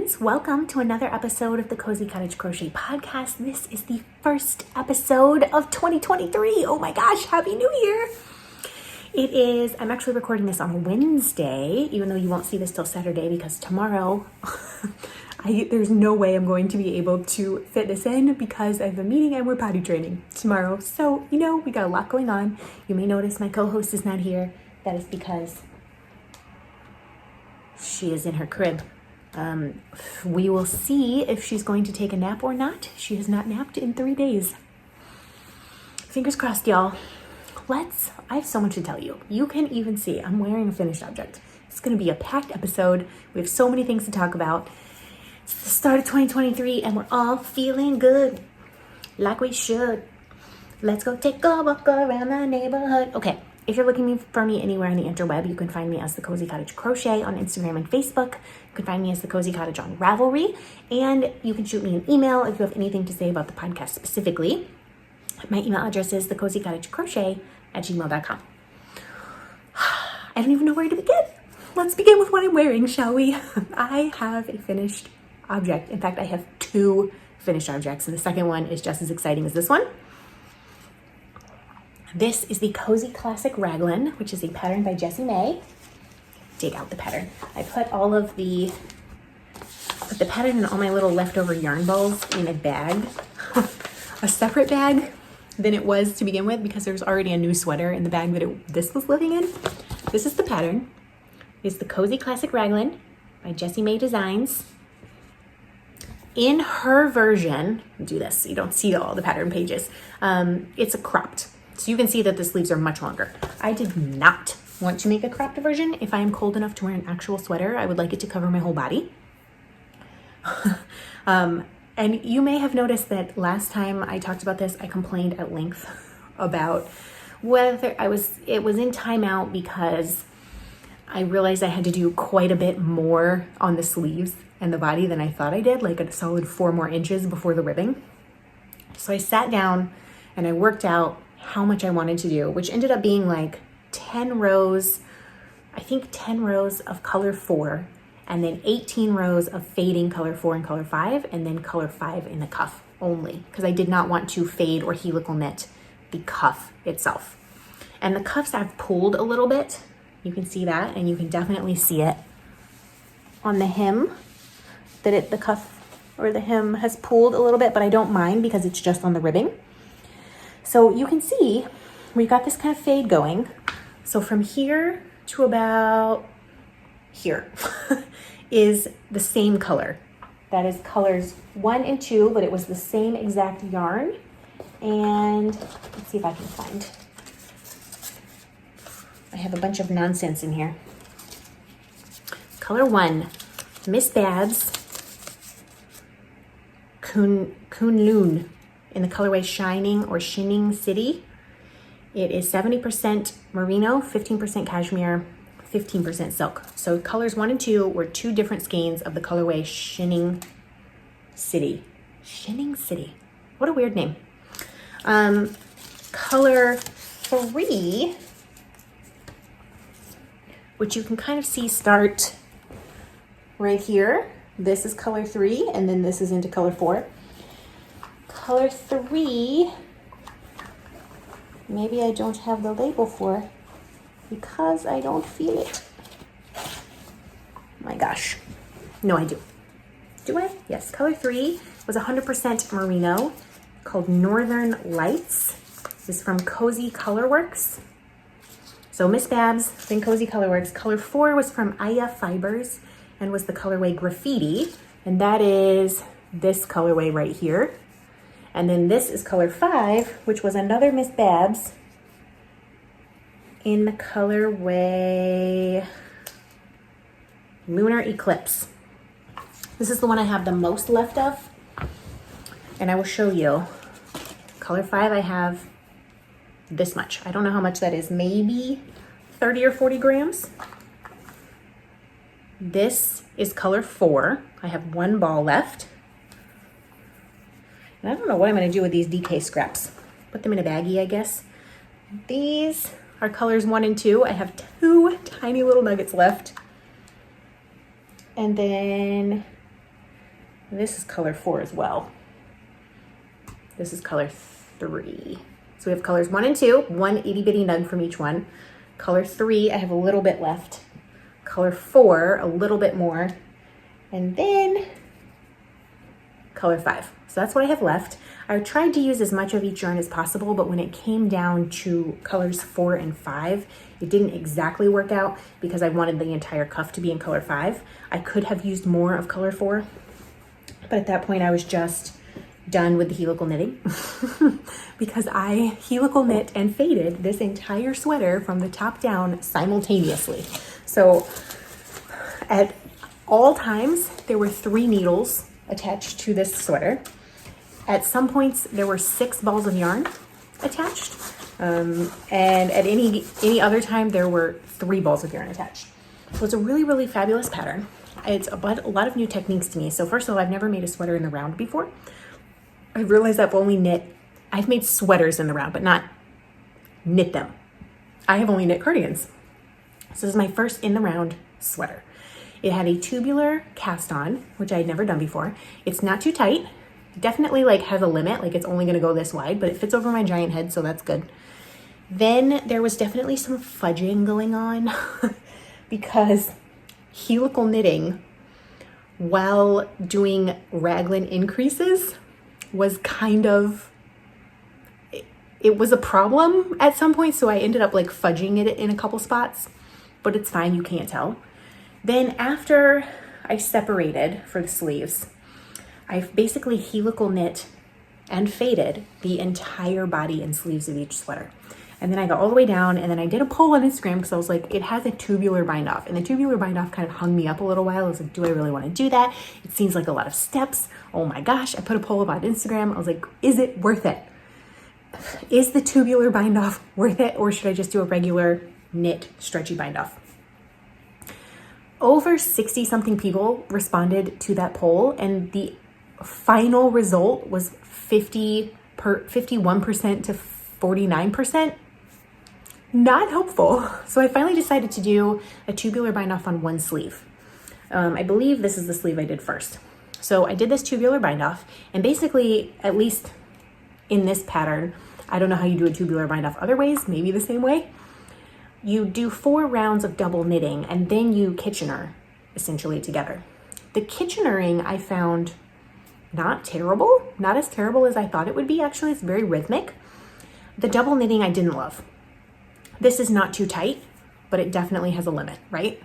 friends, welcome to another episode of the Cozy Cottage Crochet Podcast. This is the first episode of 2023. Oh my gosh, Happy New Year! I'm actually recording this on Wednesday, even though you won't see this till Saturday because tomorrow, there's no way I'm going to be able to fit this in because I have a meeting and we're potty training tomorrow. So, we got a lot going on. You may notice my co-host is not here. That is because she is in her crib. We will see if she's going to take a nap or not. She has not napped in 3 days. Fingers crossed, y'all. I have so much to tell you. You can even see I'm wearing a finished object. It's going to be a packed episode. We have so many things to talk about. It's the start of 2023 and we're all feeling good. Like we should. Let's go take a walk around the neighborhood. Okay. If you're looking for me anywhere on the interweb, you can find me as the Cozy Cottage Crochet on Instagram and Facebook. You can find me as the Cozy Cottage on Ravelry. And you can shoot me an email if you have anything to say about the podcast specifically. My email address is thecozycottagecrochet@gmail.com. I don't even know where to begin. Let's begin with what I'm wearing, shall we? I have a finished object. In fact, I have 2 finished objects, and the second one is just as exciting as this one. This is the Cozy Classic Raglan, which is a pattern by Jessie May. Dig out the pattern. I put the pattern and all my little leftover yarn balls in a bag, a separate bag than it was to begin with because there's already a new sweater in the bag that this was living in. This is the pattern. It's the Cozy Classic Raglan by Jessie May Designs. In her version, do this so you don't see all the pattern pages. It's a cropped. So you can see that the sleeves are much longer. I did not want to make a cropped version. If I am cold enough to wear an actual sweater, I would like it to cover my whole body. And you may have noticed that last time I talked about this, I complained at length about whether it was in timeout because I realized I had to do quite a bit more on the sleeves and the body than I thought I did, like a solid 4 more inches before the ribbing. So I sat down and I worked out how much I wanted to do, which ended up being like 10 rows, I think 10 rows of color 4, and then 18 rows of fading color 4 and color 5, and then color 5 in the cuff only, because I did not want to fade or helical knit the cuff itself. And the cuffs I've pulled a little bit. You can see that, and you can definitely see it on the hem, that the cuff or the hem has pulled a little bit, but I don't mind because it's just on the ribbing. So you can see we got this kind of fade going. So from here to about here is the same color. That is colors 1 and 2, but it was the same exact yarn. And let's see if I can find. I have a bunch of nonsense in here. Color 1, Miss Babs Kunlun. In the colorway Shining or Shinning City. It is 70% merino, 15% cashmere, 15% silk. So colors 1 and 2 were 2 different skeins of the colorway Shinning City. Shinning City. What a weird name. Color 3, which you can kind of see start right here. This is color 3, and then this is into color 4. Color 3, maybe I don't have the label for because I don't feel it. My gosh. No, I do. Do I? Yes. Color 3 was 100% merino, called Northern Lights. This is from Cozy Colorworks. So Miss Babs, then Cozy Colorworks. Color 4 was from Aya Fibers and was the colorway Graffiti. And that is this colorway right here. And then this is color 5, which was another Miss Babs in the colorway Lunar Eclipse. This is the one I have the most left of. And I will show you. Color 5, I have this much. I don't know how much that is. Maybe 30 or 40 grams. This is color 4. I have 1 ball left. And I don't know what I'm going to do with these DK scraps. Put them in a baggie, I guess. These are colors 1 and 2. I have 2 tiny little nuggets left. And then This is color 4 as well. This is color 3. So we have colors 1 and 2, one itty bitty nug from each one. Color 3, I have a little bit left. Color 4, a little bit more. And then color 5. So that's what I have left. I tried to use as much of each yarn as possible, but when it came down to colors 4 and 5, it didn't exactly work out because I wanted the entire cuff to be in color 5. I could have used more of color 4, but at that point I was just done with the helical knitting because I helical knit and faded this entire sweater from the top down simultaneously. So at all times, there were 3 needles attached to this sweater. At some points, there were 6 balls of yarn attached. And at any other time, there were 3 balls of yarn attached. So it's a really, really fabulous pattern. It's a lot of new techniques to me. So first of all, I've never made a sweater in the round before. I realized I've made sweaters in the round, but not knit them. I have only knit cardigans. So this is my first in the round sweater. It had a tubular cast on, which I had never done before. It's not too tight. It definitely like has a limit, like it's only gonna go this wide, but it fits over my giant head, so that's good. Then there was definitely some fudging going on because helical knitting while doing raglan increases was kind of, it was a problem at some point, so I ended up like fudging it in a couple spots, but it's fine, you can't tell. Then after I separated for the sleeves, I basically helical knit and faded the entire body and sleeves of each sweater. And then I got all the way down, and then I did a poll on Instagram because I was like, it has a tubular bind off, and the tubular bind off kind of hung me up a little while. I was like, do I really want to do that? It seems like a lot of steps. Oh my gosh. I put a poll up on Instagram. I was like, is it worth it? Is the tubular bind off worth it, or should I just do a regular knit stretchy bind off? Over 60 something people responded to that poll, and the final result was 51% to 49%. Not helpful. So I finally decided to do a tubular bind off on one sleeve. I believe this is the sleeve I did first. So I did this tubular bind off, and basically, at least in this pattern, I don't know how you do a tubular bind off other ways, maybe the same way. You do 4 rounds of double knitting, and then you Kitchener essentially together. The Kitchenering I found not terrible, not as terrible as I thought it would be. Actually, it's very rhythmic. The double knitting I didn't love. This is not too tight, but it definitely has a limit, right?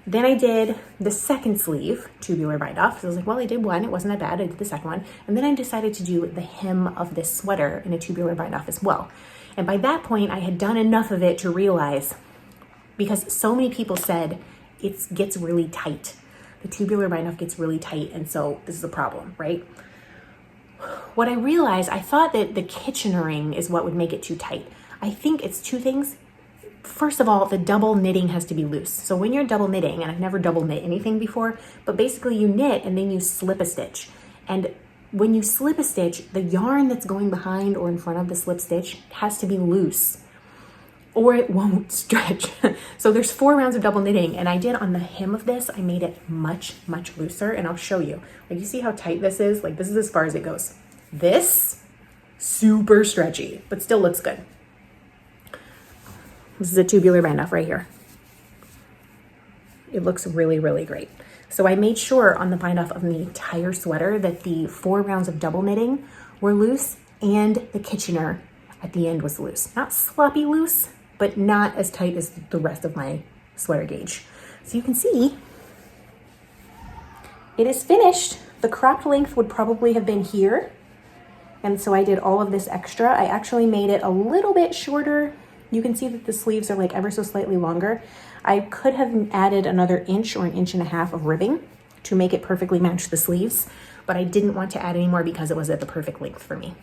Then I did the second sleeve tubular bind off. So I was like, well, I did one, it wasn't that bad. I did the second one. And then I decided to do the hem of this sweater in a tubular bind off as well. And by that point, I had done enough of it to realize, because so many people said it gets really tight. The tubular bind off gets really tight, and so this is a problem, right? What I realized, I thought that the Kitchenering is what would make it too tight. I think it's 2 things. First of all, the double knitting has to be loose. So when you're double knitting, and I've never double knit anything before, but basically you knit and then you slip a stitch. And when you slip a stitch, the yarn that's going behind or in front of the slip stitch has to be loose, or it won't stretch. So there's 4 rounds of double knitting, and I did on the hem of this, I made it much, much looser, and I'll show you. Like, you see how tight this is? Like, this is as far as it goes. This, super stretchy, but still looks good. This is a tubular bind off right here. It looks really, really great. So I made sure on the bind off of the entire sweater that the 4 rounds of double knitting were loose, and the Kitchener at the end was loose. Not sloppy loose, but not as tight as the rest of my sweater gauge. So you can see it is finished. The cropped length would probably have been here. And so I did all of this extra. I actually made it a little bit shorter. You can see that the sleeves are like ever so slightly longer. I could have added another inch or 1.5 inches of ribbing to make it perfectly match the sleeves, but I didn't want to add any more because it was at the perfect length for me.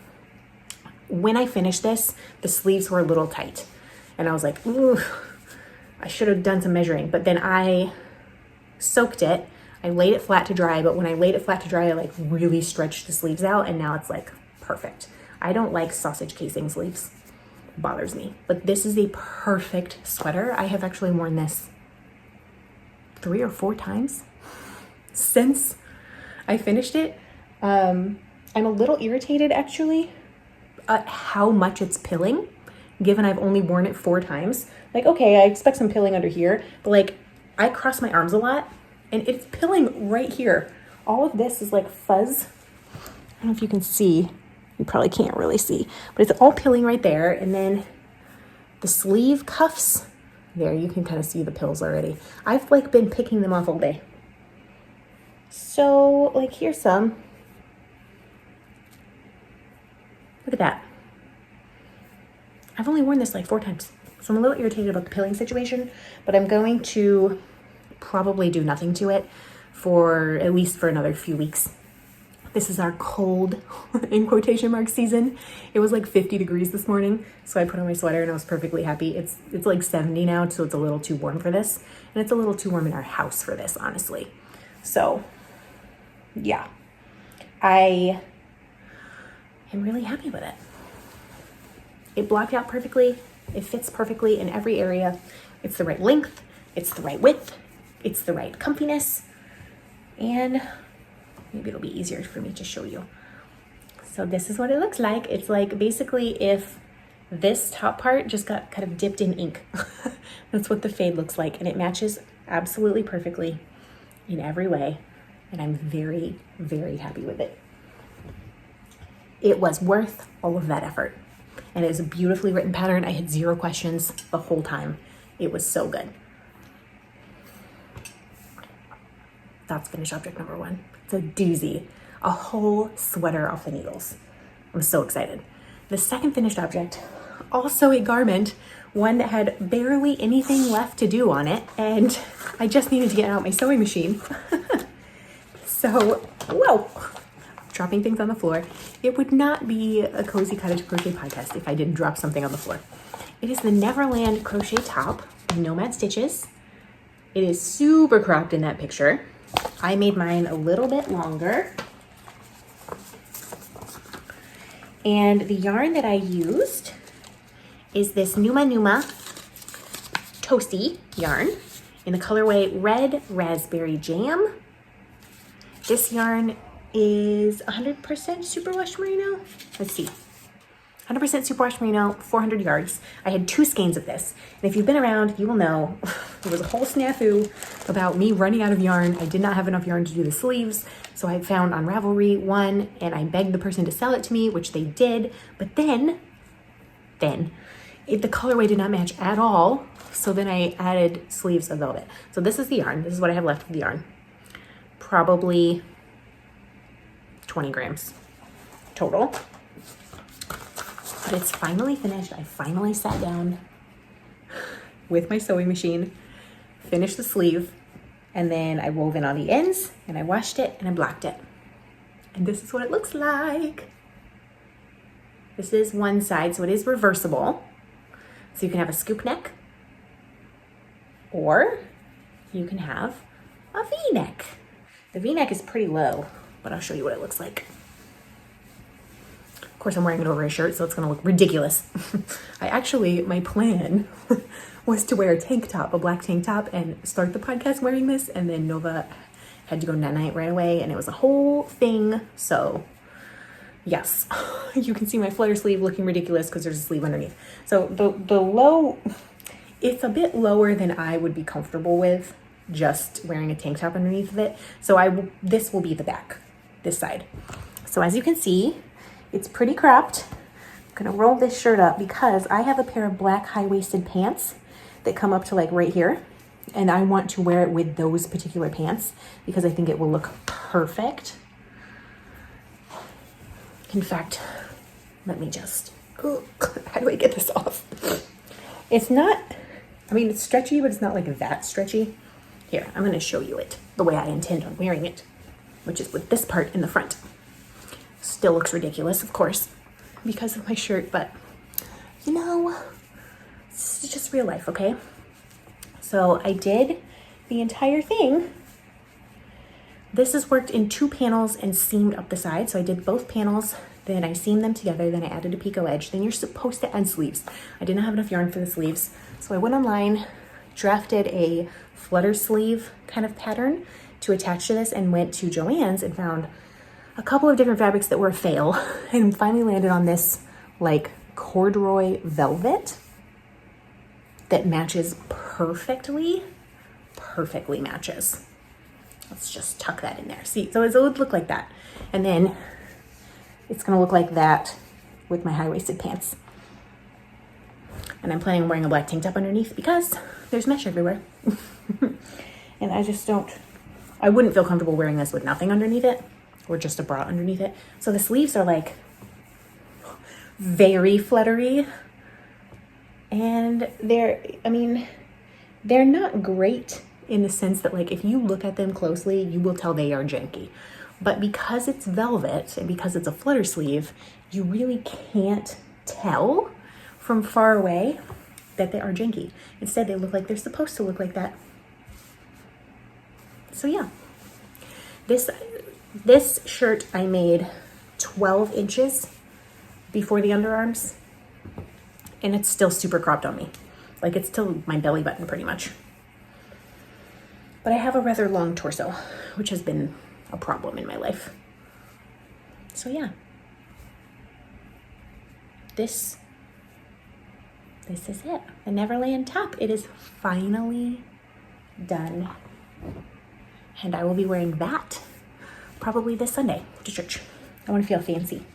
When I finished this, the sleeves were a little tight, and I was like, ooh, I should have done some measuring, but then I soaked it. I laid it flat to dry, but when I laid it flat to dry, I like really stretched the sleeves out, and now it's like perfect. I don't like sausage casing sleeves. It bothers me, but this is a perfect sweater. I have actually worn this 3 or 4 times since I finished it. I'm a little irritated actually at how much it's pilling, given I've only worn it 4 times. Like, okay, I expect some pilling under here, but like I cross my arms a lot and it's pilling right here. All of this is like fuzz. I don't know if you can see, you probably can't really see, but it's all pilling right there. And then the sleeve cuffs, there you can kind of see the pills already. I've like been picking them off all day. So like here's some. Look at that. I've only worn this like 4 times. So I'm a little irritated about the pilling situation, but I'm going to probably do nothing to it for at least for another few weeks. This is our cold, in quotation marks, season. It was like 50 degrees this morning, so I put on my sweater and I was perfectly happy. It's like 70 now, so it's a little too warm for this. And it's a little too warm in our house for this, honestly. So, yeah. I am really happy with it. It blocked out perfectly. It fits perfectly in every area. It's the right length. It's the right width. It's the right comfiness. And maybe it'll be easier for me to show you. So this is what it looks like. It's like basically if this top part just got kind of dipped in ink. That's what the fade looks like. And it matches absolutely perfectly in every way. And I'm very, very happy with it. It was worth all of that effort. And it was a beautifully written pattern. I had 0 questions the whole time. It was so good. That's finished object number 1. It's a doozy, a whole sweater off the needles. I'm so excited. The second finished object, also a garment, one that had barely anything left to do on it, and I just needed to get out my sewing machine. So, whoa, dropping things on the floor. It would not be a Cozy Cottage Crochet podcast if I didn't drop something on the floor. It is the Neverland crochet top, Nomad Stitches. It is super cropped in that picture. I made mine a little bit longer. And the yarn that I used is this Numa Numa Toasty yarn in the colorway Red Raspberry Jam. This yarn is 100% superwash merino. Let's see. 100% superwash merino, 400 yards. I had 2 skeins of this. And if you've been around, you will know there was a whole snafu about me running out of yarn. I did not have enough yarn to do the sleeves. So I found on Ravelry one and I begged the person to sell it to me, which they did. But then the colorway did not match at all. So then I added sleeves of velvet. So this is the yarn. This is what I have left of the yarn. Probably 20 grams total. But it's finally finished. I finally sat down with my sewing machine, finished the sleeve, and then I wove in all the ends and I washed it and I blocked it. And this is what it looks like. This is one side, so it is reversible. So you can have a scoop neck or you can have a V-neck. The V-neck is pretty low, but I'll show you what it looks like. Of course, I'm wearing it over a shirt, so it's gonna look ridiculous. My plan was to wear a tank top, a black tank top, and start the podcast wearing this, and then Nova had to go night-night right away, and it was a whole thing. So yes, you can see my flutter sleeve looking ridiculous because there's a sleeve underneath. So the low, it's a bit lower than I would be comfortable with just wearing a tank top underneath of it. So this will be the back, this side. So as you can see, it's pretty cropped. I'm gonna roll this shirt up because I have a pair of black high-waisted pants that come up to like right here. And I want to wear it with those particular pants because I think it will look perfect. In fact, let me just, how do I get this off? It's not, it's stretchy, but it's not like that stretchy. Here, I'm gonna show you it the way I intend on wearing it, which is with this part in the front. Still looks ridiculous, of course, because of my shirt, but this is just real life, okay? So I did the entire thing. This is worked in 2 panels and seamed up the side. So I did both panels, then I seamed them together, then I added a picot edge. Then you're supposed to add sleeves. I didn't have enough yarn for the sleeves. So I went online, drafted a flutter sleeve kind of pattern to attach to this and went to Joann's and found a couple of different fabrics that were a fail and finally landed on this like corduroy velvet that matches perfectly matches. Let's just tuck that in there. See, so it would look like that. And then it's gonna look like that with my high-waisted pants. And I'm planning on wearing a black tank top underneath because there's mesh everywhere. And I wouldn't feel comfortable wearing this with nothing underneath it or just a bra underneath it. So the sleeves are like very fluttery. And they're not great in the sense that like if you look at them closely, you will tell they are janky. But because it's velvet and because it's a flutter sleeve, you really can't tell from far away that they are janky. Instead, they look like they're supposed to look like that. So yeah, this shirt I made 12 inches before the underarms, and it's still super cropped on me. Like it's still my belly button pretty much. But I have a rather long torso, which has been a problem in my life. So yeah, this is it. The Neverland top. It is finally done. And I will be wearing that probably this Sunday to church. I want to feel fancy.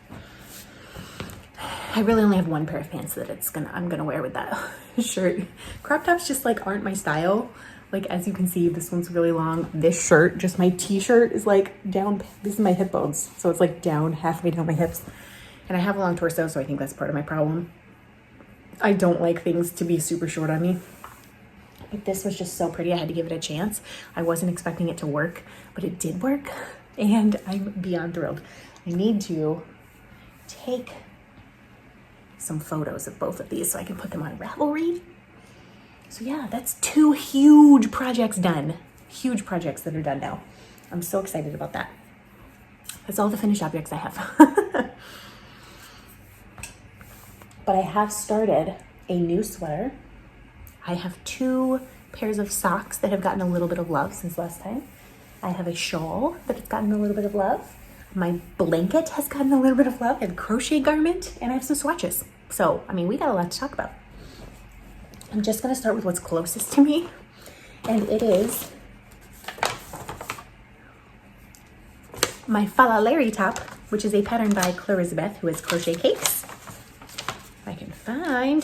I really only have one pair of pants that I'm gonna wear with that shirt. Crop tops just like aren't my style. Like as you can see, this one's really long. This shirt, just my t-shirt is like down, this is my hip bones. So it's like down, halfway down my hips. And I have a long torso, so I think that's part of my problem. I don't like things to be super short on me. But this was just so pretty, I had to give it a chance. I wasn't expecting it to work, but it did work. And I'm beyond thrilled. I need to take some photos of both of these so I can put them on Ravelry. So yeah, that's 2 huge projects done. Huge projects that are done now. I'm so excited about that. That's all the finished objects I have. But I have started a new sweater. I have 2 pairs of socks that have gotten a little bit of love since last time. I have a shawl that has gotten a little bit of love. My blanket has gotten a little bit of love, and crochet garment, and I have some swatches. So, I mean, we got a lot to talk about. I'm just gonna start with what's closest to me, and it is my Fala Larry top, which is a pattern by Elizabeth, who is Crochet Cakes. If I can find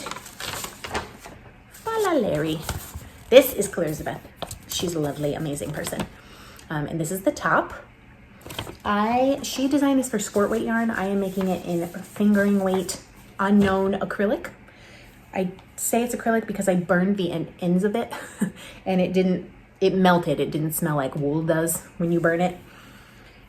Fala Larry. This is Elizabeth. She's a lovely, amazing person. And this is the top. She designed this for sport weight yarn. I am making it in fingering weight, unknown acrylic. I say it's acrylic because I burned the ends of it and it melted. It didn't smell like wool does when you burn it.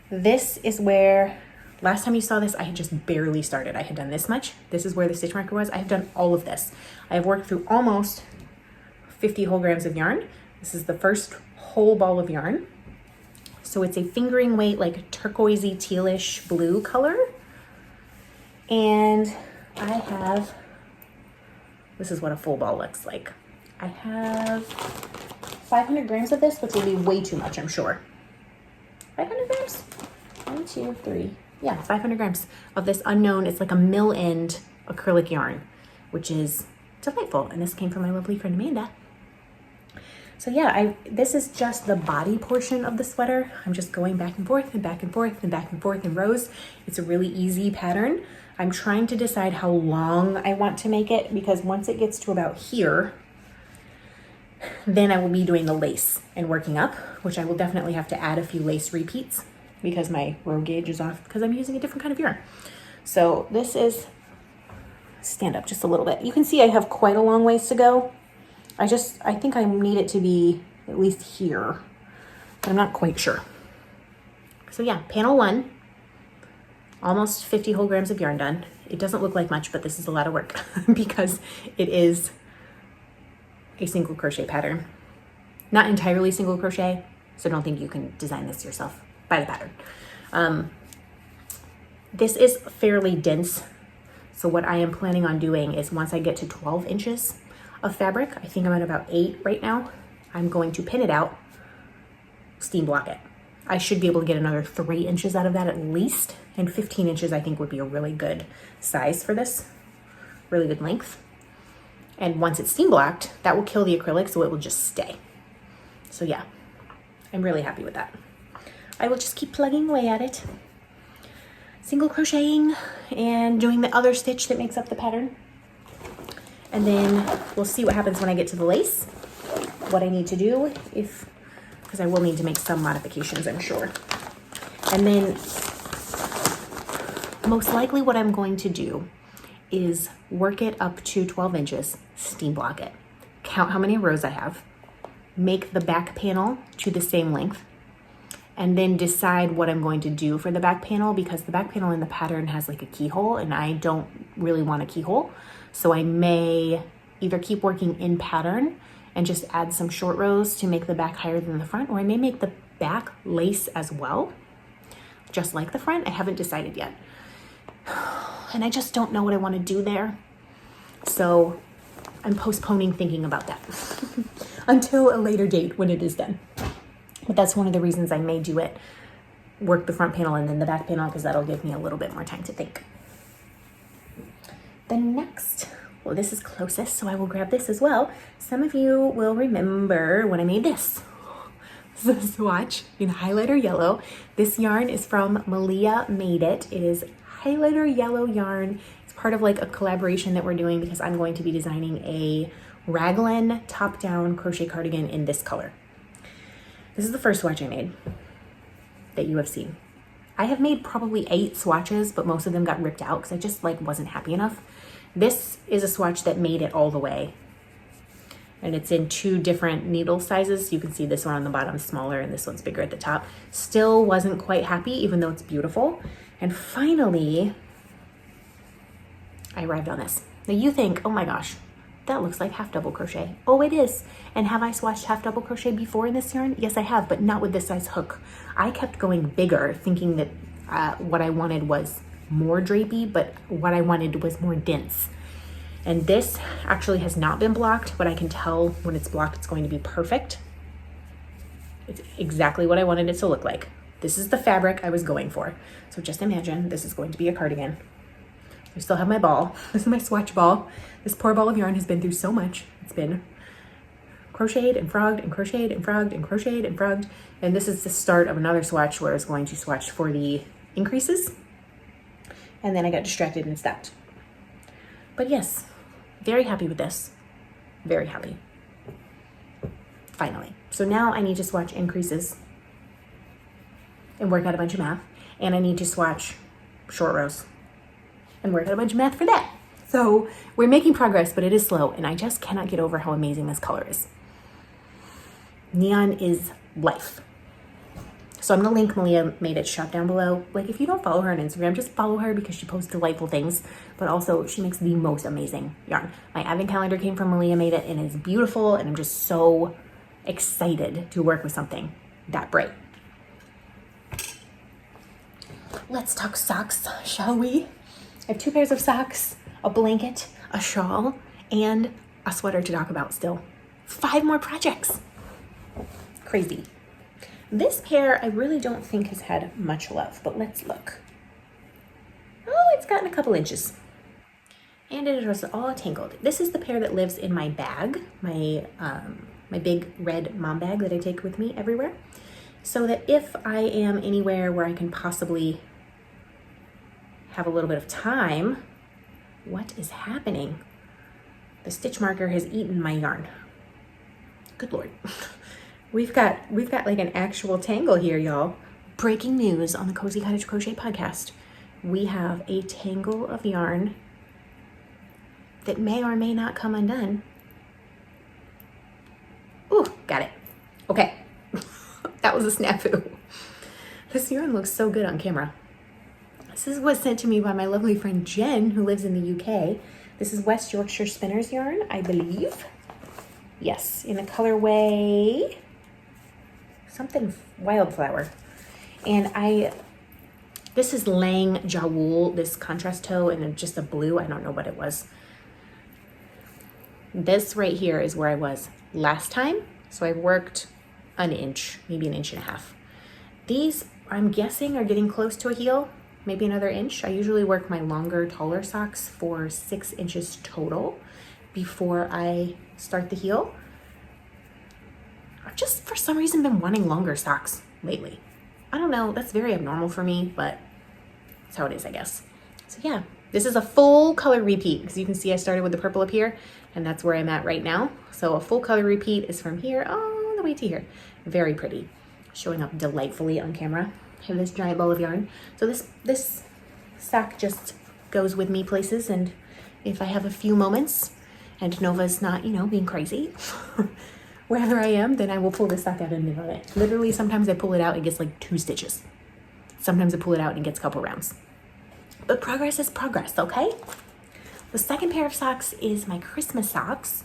This is where, last time you saw this, I had just barely started. I had done this much. This is where the stitch marker was. I have done all of this. I have worked through almost 50 whole grams of yarn. This is the first whole ball of yarn. So it's a fingering weight, like turquoisey tealish blue color. And I have, this is what a full ball looks like. I have 500 grams of this, which will be way too much, I'm sure. 500 grams? 1, 2, 3. Yeah, 500 grams of this unknown. It's like a mill end acrylic yarn, which is delightful. And this came from my lovely friend Amanda. So yeah, this is just the body portion of the sweater. I'm just going back and forth and back and forth and back and forth in rows. It's a really easy pattern. I'm trying to decide how long I want to make it, because once it gets to about here, then I will be doing the lace and working up, which I will definitely have to add a few lace repeats because my row gauge is off because I'm using a different kind of yarn. So this is, stand up just a little bit. You can see I have quite a long ways to go. I think I need it to be at least here, but I'm not quite sure. So yeah, panel 1, almost 50 whole grams of yarn done. It doesn't look like much, but this is a lot of work because it is a single crochet pattern. Not entirely single crochet, so don't think you can design this yourself by the pattern. This is fairly dense, so what I am planning on doing is once I get to 12 inches of fabric, I think I'm at about 8 right now, I'm going to pin it out steam block it. I should be able to get another 3 inches out of that at least, and 15 inches I think would be a really good size for this, really good length. And once it's steam blocked, that will kill the acrylic, so it will just stay. So yeah, I'm really happy with that. I will just keep plugging away at it, single crocheting and doing the other stitch that makes up the pattern. And then we'll see what happens when I get to the lace, what I need to do, because I will need to make some modifications, I'm sure. And then most likely what I'm going to do is work it up to 12 inches, steam block it, count how many rows I have, make the back panel to the same length, and then decide what I'm going to do for the back panel, because the back panel in the pattern has like a keyhole and I don't really want a keyhole. So I may either keep working in pattern and just add some short rows to make the back higher than the front, or I may make the back lace as well, just like the front. I haven't decided yet. And I just don't know what I want to do there. So I'm postponing thinking about that until a later date when it is done. But that's one of the reasons I may do it, work the front panel and then the back panel, because that'll give me a little bit more time to think. The next, well, this is closest, so I will grab this as well. Some of you will remember when I made this. This is a swatch in highlighter yellow. This yarn is from Malia Made It. It is highlighter yellow yarn. It's part of like a collaboration that we're doing because I'm going to be designing a raglan top-down crochet cardigan in this color. This is the first swatch I made that you have seen. I have made probably 8 swatches, but most of them got ripped out because I just like wasn't happy enough. This is a swatch that made it all the way. And it's in 2 different needle sizes. You can see this one on the bottom smaller and this one's bigger at the top. Still wasn't quite happy, even though it's beautiful. And finally, I arrived on this. Now you think, oh my gosh, that looks like half double crochet. Oh, it is. And have I swatched half double crochet before in this yarn? Yes, I have, but not with this size hook. I kept going bigger, thinking that what I wanted was more drapey, but what I wanted was more dense. And this actually has not been blocked, but I can tell when it's blocked, it's going to be perfect. It's exactly what I wanted it to look like. This is the fabric I was going for. So just imagine this is going to be a cardigan. I still have my ball. This is my swatch ball. This poor ball of yarn has been through so much. It's been crocheted and frogged and crocheted and frogged and crocheted and frogged. And this is the start of another swatch where I was going to swatch for the increases. And then I got distracted and stopped. But yes, very happy with this. Very happy. Finally. So now I need to swatch increases and work out a bunch of math. And I need to swatch short rows and work out a bunch of math for that. So we're making progress, but it is slow, and I just cannot get over how amazing this color is. Neon is life. So I'm gonna link Malia Made It shop down below. Like, if you don't follow her on Instagram, just follow her because she posts delightful things, but also she makes the most amazing yarn. My advent calendar came from Malia Made It and it's beautiful, and I'm just so excited to work with something that bright. Let's talk socks, shall we? I have 2 pairs of socks, a blanket, a shawl, and a sweater to talk about still. 5 more projects. Crazy. This pair I really don't think has had much love, but let's look. Oh, it's gotten a couple inches. And it was all tangled. This is the pair that lives in my bag, my big red mom bag that I take with me everywhere. So that if I am anywhere where I can possibly have a little bit of time. What is happening? The stitch marker has eaten my yarn. Good Lord. We've got like an actual tangle here, y'all. Breaking news on the Cozy Cottage Crochet podcast. We have a tangle of yarn that may or may not come undone. Ooh, got it. Okay. That was a snafu. This yarn looks so good on camera. This is what's sent to me by my lovely friend Jen, who lives in the UK. This is West Yorkshire Spinners yarn, I believe. Yes, in the colorway something wildflower. And this is Lang Jawool, this contrast toe, and just a blue. I don't know what it was. This right here is where I was last time. So I worked an inch, maybe an inch and a half. These, I'm guessing, are getting close to a heel, maybe another inch. I usually work my longer, taller socks for 6 inches total before I start the heel. I've just, for some reason, been wanting longer socks lately. I don't know, that's very abnormal for me, but that's how it is, I guess. So yeah, this is a full color repeat, because you can see I started with the purple up here, and that's where I'm at right now. So a full color repeat is from here all the way to here. Very pretty, showing up delightfully on camera. I have this giant ball of yarn. So this sock just goes with me places, and if I have a few moments and Nova's not, you know, being crazy, wherever I am, then I will pull this sock out and knit on it. Literally, sometimes I pull it out, it gets like 2 stitches. Sometimes I pull it out and it gets a couple rounds. But progress is progress, okay? The second pair of socks is my Christmas socks.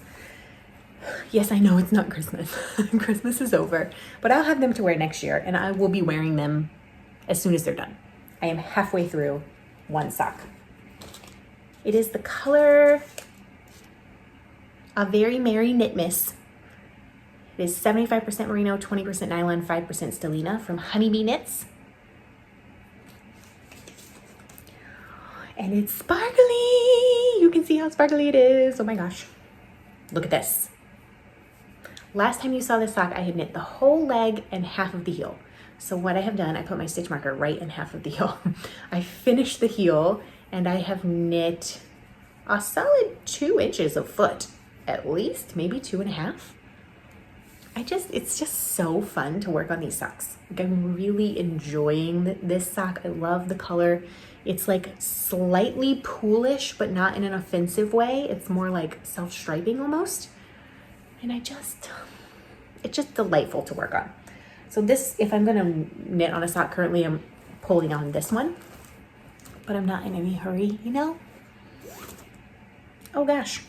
Yes, I know it's not Christmas. Christmas is over, but I'll have them to wear next year, and I will be wearing them as soon as they're done. I am halfway through one sock. It is the color A Very Merry Knitmas. It is 75% merino, 20% nylon, 5% stellina from Honeybee Knits. And it's sparkly. You can see how sparkly it is. Oh my gosh. Look at this. Last time you saw this sock, I had knit the whole leg and half of the heel. So what I have done, I put my stitch marker right in half of the heel. I finished the heel, and I have knit a solid 2 inches of foot, at least, maybe 2.5. It's just so fun to work on these socks. Like, I'm really enjoying this sock. I love the color. It's like slightly poolish, but not in an offensive way. It's more like self-striping almost. And it's just delightful to work on. So this, if I'm gonna knit on a sock, currently I'm pulling on this one, but I'm not in any hurry, you know? Oh gosh,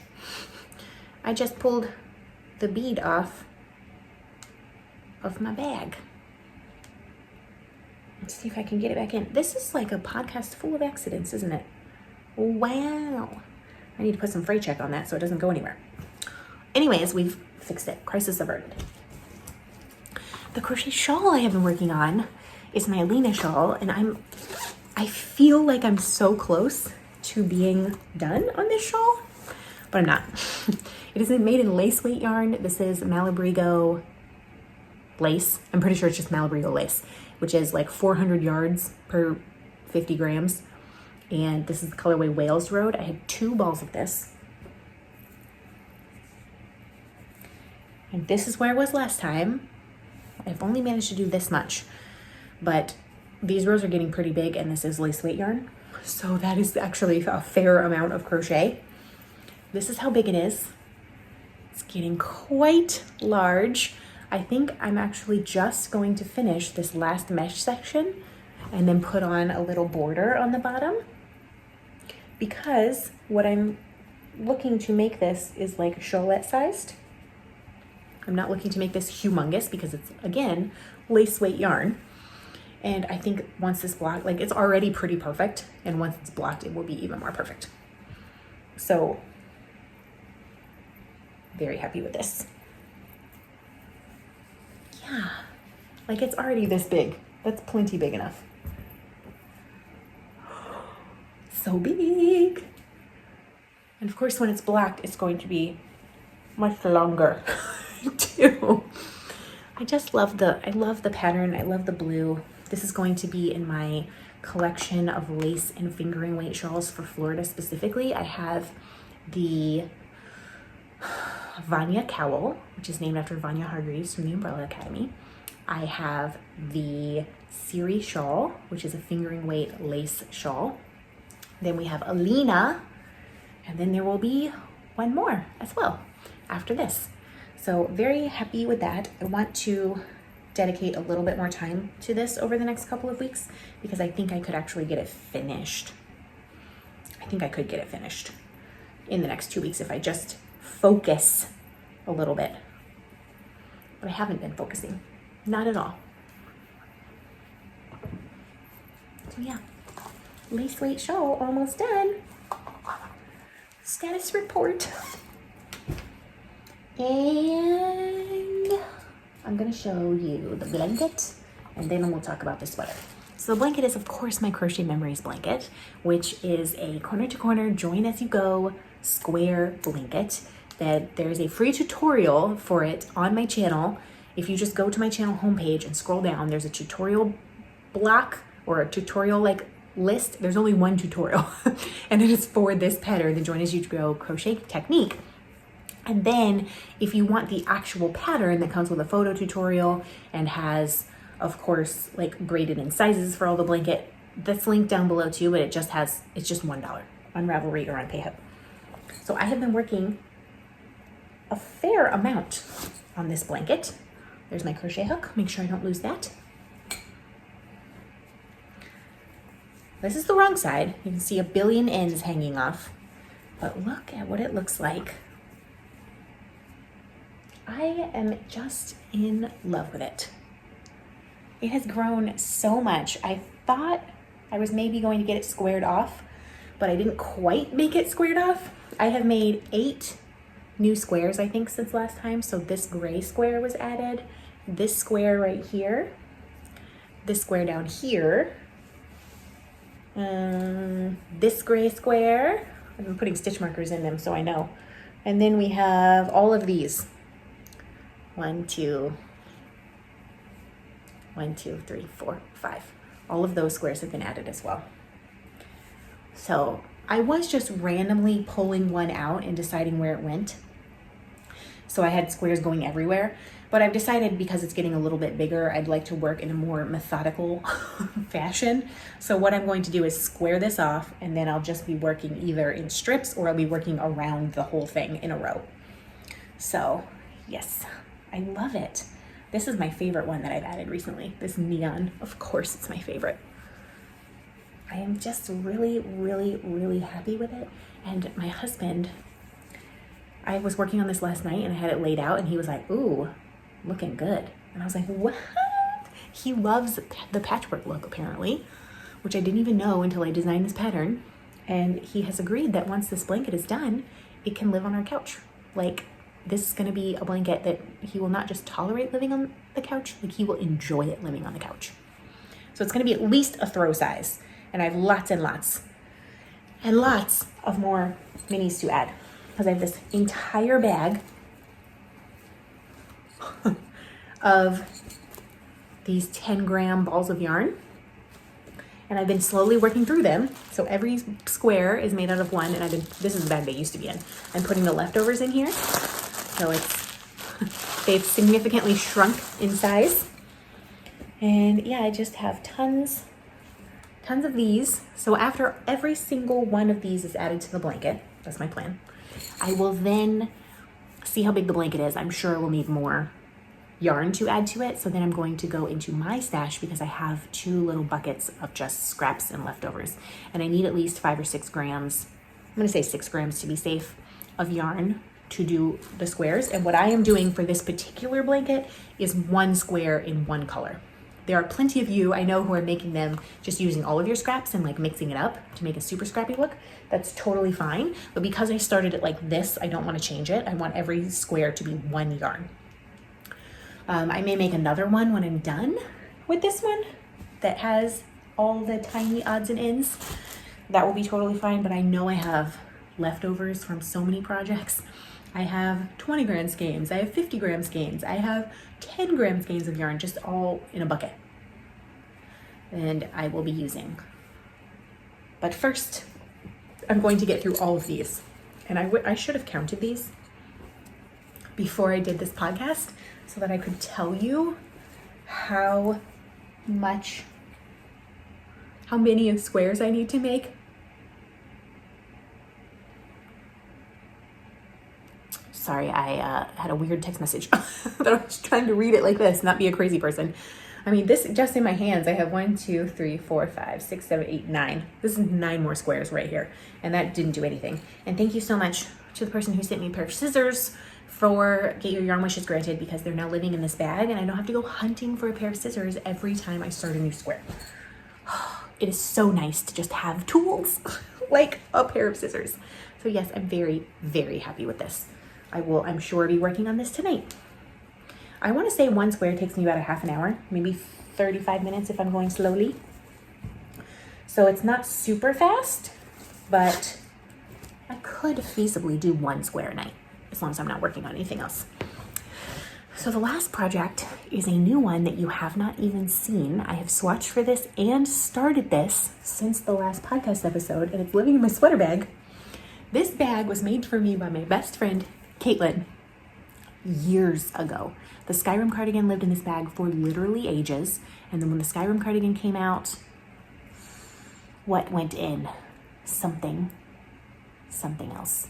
I just pulled the bead off of my bag. Let's see if I can get it back in. This is like a podcast full of accidents, isn't it? Wow. I need to put some fray check on that so it doesn't go anywhere. Anyways, we've fixed it. Crisis averted. The crochet shawl I have been working on is my Alina shawl, and I feel like I'm so close to being done on this shawl, but I'm not. It isn't made in lace weight yarn. This is Malabrigo lace. I'm pretty sure it's just Malabrigo lace, which is like 400 yards per 50 grams. And this is the colorway Wales Road. I had 2 balls of this. And this is where I was last time. I've only managed to do this much, but these rows are getting pretty big, and this is lace weight yarn. So that is actually a fair amount of crochet. This is how big it is. It's getting quite large. I think I'm actually just going to finish this last mesh section and then put on a little border on the bottom, because what I'm looking to make this is like shawlette sized. I'm not looking to make this humongous because it's, again, lace weight yarn. And I think once this blocked, like, it's already pretty perfect, and once it's blocked, it will be even more perfect. So, very happy with this. Yeah, like, it's already this big. That's plenty big enough. So big. And of course, when it's blocked, it's going to be much longer. Too. I love the pattern. I love the blue. This is going to be in my collection of lace and fingering weight shawls for Florida specifically. I have the Vanya cowl, which is named after Vanya Hargreaves from the Umbrella Academy. I have the Siri shawl, which is a fingering weight lace shawl. Then we have Alina, and then there will be one more as well after this. So very happy with that. I want to dedicate a little bit more time to this over the next couple of weeks, because I think I could actually get it finished. I think I could get it finished in the next 2 weeks if I just focus a little bit. But I haven't been focusing, not at all. So yeah, lace weight shawl almost done. Status report. And I'm gonna show you the blanket and then we'll talk about the sweater. So the blanket is of course my Crochet Memories blanket, which is a corner to corner, join as you go square blanket. That there's a free tutorial for it on my channel. If you just go to my channel homepage and scroll down, there's a tutorial block or a tutorial like list. There's only one tutorial and it is for this pattern, the join as you go crochet technique. And then if you want the actual pattern that comes with a photo tutorial and has, of course, like graded in sizes for all the blanket, that's linked down below too, but it's just $1 on Ravelry or on Payhip. So I have been working a fair amount on this blanket. There's my crochet hook, make sure I don't lose that. This is the wrong side. You can see a billion ends hanging off, but look at what it looks like. I am just in love with it. It has grown so much. I thought I was maybe going to get it squared off, but I didn't quite make it squared off. I have made 8 new squares, I think, since last time. So this gray square was added, this square right here, this square down here, this gray square. I've been putting stitch markers in them so I know. And then we have all of these. 1, 2, 3, 4, 5. All of those squares have been added as well. So I was just randomly pulling one out and deciding where it went. So I had squares going everywhere, but I've decided because it's getting a little bit bigger, I'd like to work in a more methodical fashion. So what I'm going to do is square this off and then I'll just be working either in strips or I'll be working around the whole thing in a row. So yes, I love it. This is my favorite one that I've added recently. This neon, of course it's my favorite. I am just really, really, really happy with it. And my husband, I was working on this last night and I had it laid out and he was like, ooh, looking good. And I was like, what? He loves the patchwork look apparently, which I didn't even know until I designed this pattern. And he has agreed that once this blanket is done, it can live on our couch. Like, this is gonna be a blanket that he will not just tolerate living on the couch, like he will enjoy it living on the couch. So it's gonna be at least a throw size. And I have lots and lots and lots of more minis to add because I have this entire bag of these 10-gram balls of yarn. And I've been slowly working through them. So every square is made out of one, and this is the bag they used to be in. I'm putting the leftovers in here. So they've significantly shrunk in size. And yeah, I just have tons of these. So after every single one of these is added to the blanket, that's my plan, I will then see how big the blanket is. I'm sure we'll need more yarn to add to it. So then I'm going to go into my stash because I have 2 little buckets of just scraps and leftovers. And I need at least 5 or 6 grams, I'm gonna say 6 grams to be safe, of yarn to do the squares. And what I am doing for this particular blanket is 1 square in 1 color. There are plenty of you I know who are making them just using all of your scraps and like mixing it up to make a super scrappy look. That's totally fine. But because I started it like this, I don't want to change it. I want every square to be 1 yarn. I may make another one when I'm done with this one that has all the tiny odds and ends. That will be totally fine, but I know I have leftovers from so many projects. I have 20 gram skeins, I have 50 gram skeins, I have 10 gram skeins of yarn just all in a bucket. And I will be using. But first, I'm going to get through all of these. And I should have counted these before I did this podcast so that I could tell you how many squares I need to make. Sorry, I had a weird text message that I was trying to read it like this, not be a crazy person. I mean, this just in my hands, I have 1, 2, 3, 4, 5, 6, 7, 8, 9. This is 9 more squares right here. And that didn't do anything. And thank you so much to the person who sent me a pair of scissors for Get Your Yarn Wishes Granted, because they're now living in this bag and I don't have to go hunting for a pair of scissors every time I start a new square. It is so nice to just have tools like a pair of scissors. So yes, I'm very, very happy with this. I will, I'm sure, be working on this tonight. I want to say one square takes me about a half an hour, maybe 35 minutes if I'm going slowly. So it's not super fast, but I could feasibly do one square a night as long as I'm not working on anything else. So the last project is a new one that you have not even seen. I have swatched for this and started this since the last podcast episode, and it's living in my sweater bag. This bag was made for me by my best friend, Caitlin, years ago. The Skyrim cardigan lived in this bag for literally ages, and then when the Skyrim cardigan came out, what went in? Something else.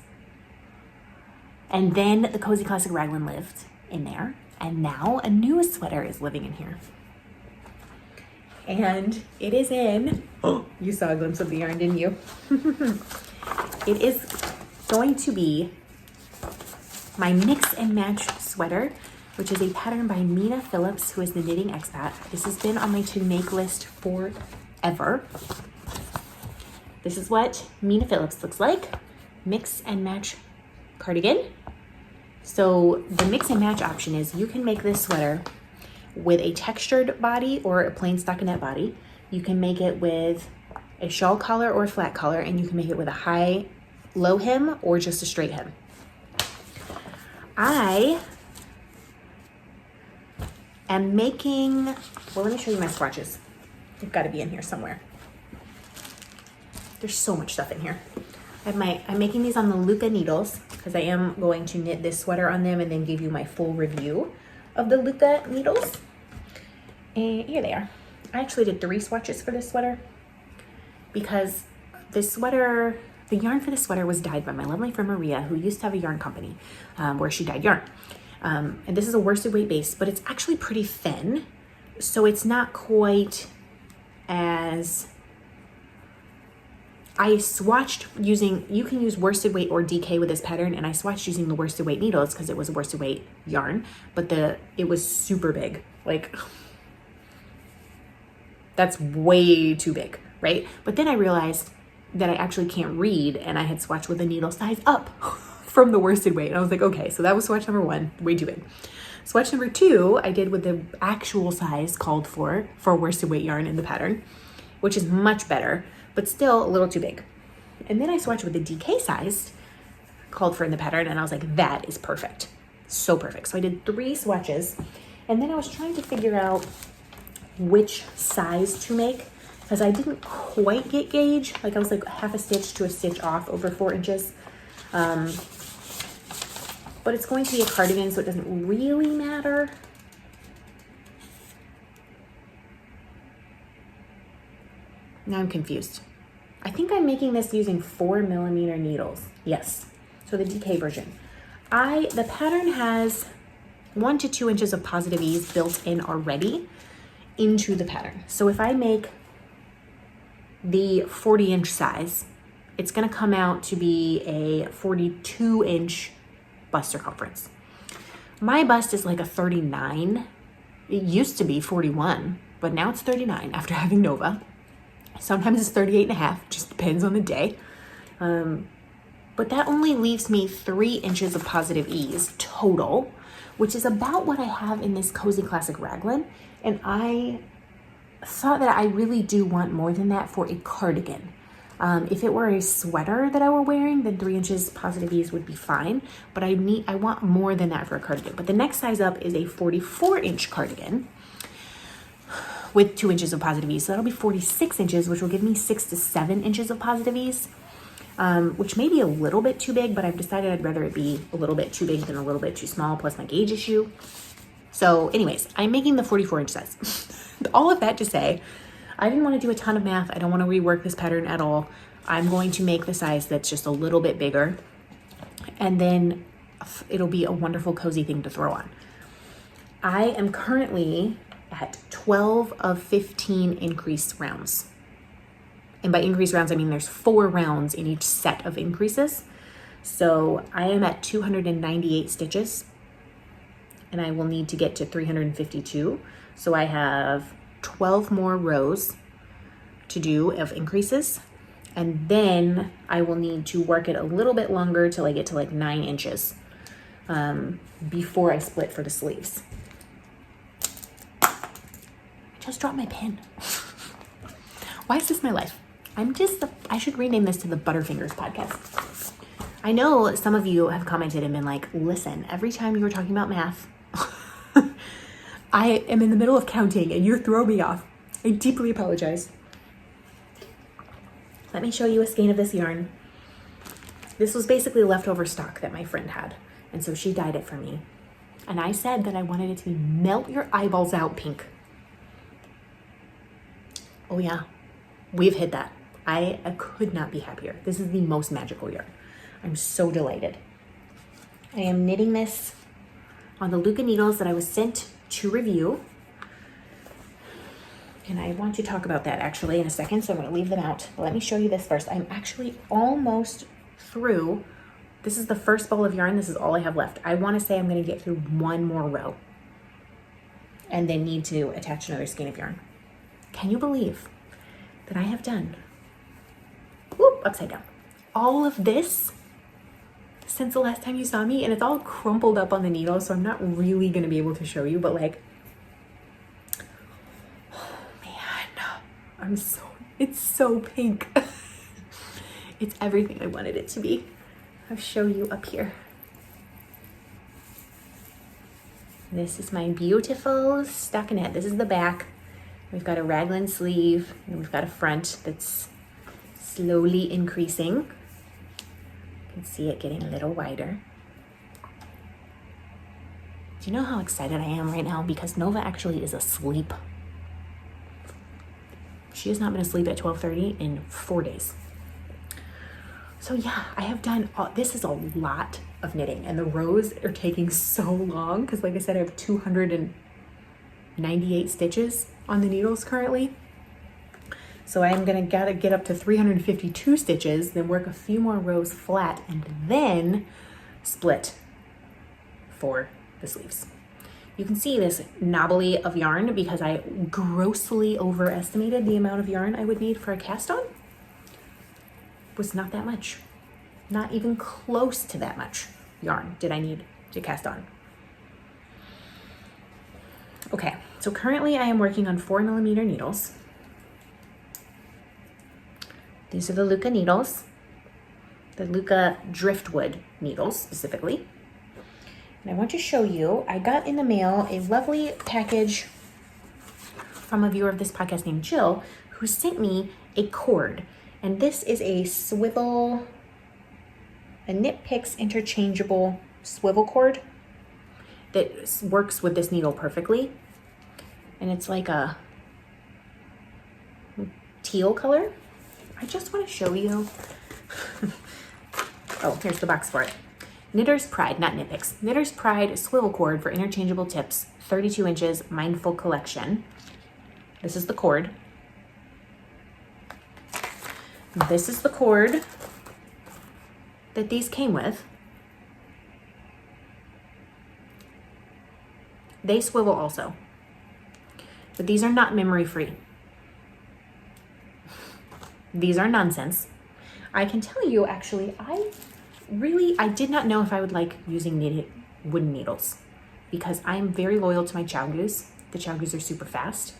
And then the Cozy Classic Raglan lived in there, and now a new sweater is living in here. And it is in, oh, you saw a glimpse of the yarn, didn't you? It is going to be my mix and match sweater, which is a pattern by Mina Phillips, who is the knitting expat. This has been on my to make list forever. This is what Mina Phillips looks like. Mix and match cardigan. So the mix and match option is you can make this sweater with a textured body or a plain stockinette body. You can make it with a shawl collar or a flat collar, and you can make it with a low hem or just a straight hem. I am making, well, let me show you my swatches. They've got to be in here somewhere. There's so much stuff in here. I'm making these on the Luca needles because I am going to knit this sweater on them and then give you my full review of the Luca needles. And here they are. I actually did 3 swatches for this sweater because this sweater, the yarn for the sweater was dyed by my lovely friend Malia, who used to have a yarn company where she dyed yarn. And this is a worsted weight base, but it's actually pretty thin. So it's not quite as, I swatched using, you can use worsted weight or DK with this pattern, and I swatched using the worsted weight needles because it was a worsted weight yarn, but it was super big. Like, that's way too big, right? But then I realized that I actually can't read, and I had swatched with a needle size up from the worsted weight. And I was like, okay, so that was swatch number 1, way too big. Swatch number 2, I did with the actual size called for worsted weight yarn in the pattern, which is much better, but still a little too big. And then I swatched with the DK size called for in the pattern, and I was like, that is perfect. So perfect. So I did 3 swatches, and then I was trying to figure out which size to make because I didn't quite get gauge. Like I was like half a stitch to a stitch off over 4 inches. But it's going to be a cardigan, so it doesn't really matter. Now I'm confused. I think I'm making this using 4mm needles. Yes, so the DK version. The pattern has 1 to 2 inches of positive ease built in already into the pattern. So if I make the 40-inch size, it's gonna come out to be a 42-inch bust circumference. My bust is like a 39. It used to be 41, but now it's 39 after having Nova. Sometimes it's 38.5, just depends on the day. But that only leaves me 3 inches of positive ease total, which is about what I have in this Cozy Classic Raglan. And I thought that I really do want more than that for a cardigan. If it were a sweater that I were wearing, then 3 inches positive ease would be fine, but I want more than that for a cardigan. But the next size up is a 44-inch cardigan with 2 inches of positive ease. So that'll be 46 inches, which will give me 6 to 7 inches of positive ease, which may be a little bit too big, but I've decided I'd rather it be a little bit too big than a little bit too small, plus my gauge issue. So anyways, I'm making the 44-inch size. All of that to say, I didn't want to do a ton of math. I don't want to rework this pattern at all. I'm going to make the size that's just a little bit bigger, and then it'll be a wonderful cozy thing to throw on. I am currently at 12 of 15 increase rounds. And by increase rounds, I mean there's 4 rounds in each set of increases. So I am at 298 stitches, and I will need to get to 352. So I have 12 more rows to do of increases, and then I will need to work it a little bit longer till I get to like 9 inches before I split for the sleeves. I just dropped my pen. Why is this my life? I should rename this to the Butterfingers podcast. I know some of you have commented and been like, listen, every time you were talking about math, I am in the middle of counting and you're throwing me off. I deeply apologize. Let me show you a skein of this yarn. This was basically leftover stock that my friend had. And so she dyed it for me. And I said that I wanted it to be melt your eyeballs out pink. Oh yeah, we've hit that. I could not be happier. This is the most magical yarn. I'm so delighted. I am knitting this on the Luca needles that I was sent to review. And I want to talk about that actually in a second, so I'm going to leave them out. But let me show you this first. I'm actually almost through. This is the first ball of yarn. This is all I have left. I want to say I'm going to get through one more row and then need to attach another skein of yarn. Can you believe that I have done, whoop, upside down, all of this since the last time you saw me? And it's all crumpled up on the needle, so I'm not really going to be able to show you, but like, it's so pink. It's everything I wanted it to be. I'll show you up here. This is my beautiful stockinette. This is the back. We've got a raglan sleeve and we've got a front that's slowly increasing. You can see it getting a little wider. Do you know how excited I am right now? Because Nova actually is asleep. She has not been asleep at 12:30 in 4 days. So yeah, I have done, this is a lot of knitting and the rows are taking so long because like I said, I have 298 stitches on the needles currently. So I am gonna gotta get up to 352 stitches, then work a few more rows flat and then split for the sleeves. You can see this knobbly of yarn because I grossly overestimated the amount of yarn I would need for a cast on. Was not that much. Not even close to that much yarn did I need to cast on. Okay, so currently I am working on 4mm needles. These are the Luca needles, the Luca driftwood needles specifically. And I want to show you, I got in the mail a lovely package from a viewer of this podcast named Jill, who sent me a cord. And this is a swivel, a Knit Picks interchangeable swivel cord that works with this needle perfectly. And it's like a teal color. I just want to show you. Oh, here's the box for it. Knitter's Pride, not Knit Picks. Knitter's Pride swivel cord for interchangeable tips, 32 inches, mindful collection. This is the cord. This is the cord that these came with. They swivel also, but these are not memory free. These are nonsense. I can tell you actually, I did not know if I would like using knitted wooden needles because I'm very loyal to my chow glues. The chow glues are super fast.